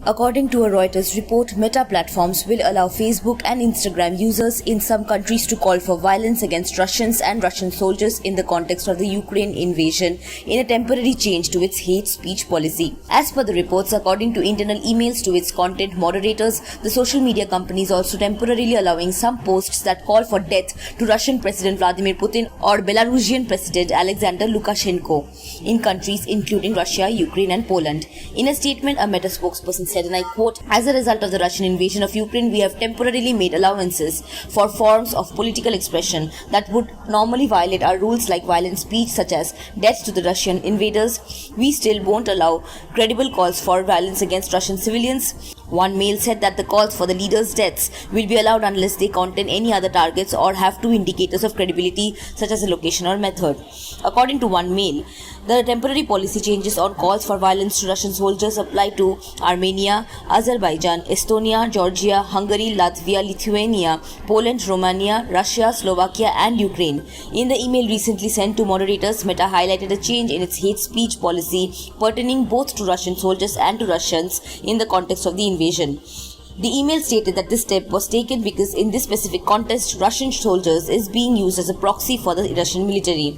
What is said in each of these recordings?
According to a Reuters report, Meta platforms will allow Facebook and Instagram users in some countries to call for violence against Russians and Russian soldiers in the context of the Ukraine invasion in a temporary change to its hate speech policy. As per the reports, according to internal emails to its content moderators, the social media company is also temporarily allowing some posts that call for death to Russian President Vladimir Putin or Belarusian President Alexander Lukashenko in countries including Russia, Ukraine and Poland. In a statement, a Meta spokesperson said, and I quote, "As a result of the Russian invasion of Ukraine, we have temporarily made allowances for forms of political expression that would normally violate our rules like violent speech such as death to the Russian invaders. We still won't allow credible calls for violence against Russian civilians." One mail said that the calls for the leaders' deaths will be allowed unless they contain any other targets or have two indicators of credibility such as a location or method. According to one mail, the temporary policy changes on calls for violence to Russian soldiers apply to Armenia, Azerbaijan, Estonia, Georgia, Hungary, Latvia, Lithuania, Poland, Romania, Russia, Slovakia and Ukraine. In the email recently sent to moderators, Meta highlighted a change in its hate speech policy pertaining both to Russian soldiers and to Russians in the context of the invasion. The email stated that this step was taken because in this specific context, Russian soldiers is being used as a proxy for the Russian military.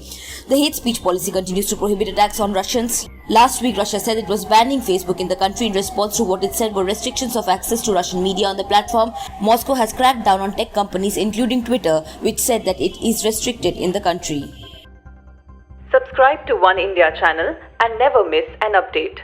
The hate speech policy continues to prohibit attacks on Russians. Last week, Russia said it was banning Facebook in the country in response to what it said were restrictions of access to Russian media on the platform. Moscow has cracked down on tech companies, including Twitter, which said that it is restricted in the country. Subscribe to Oneindia channel and never miss an update.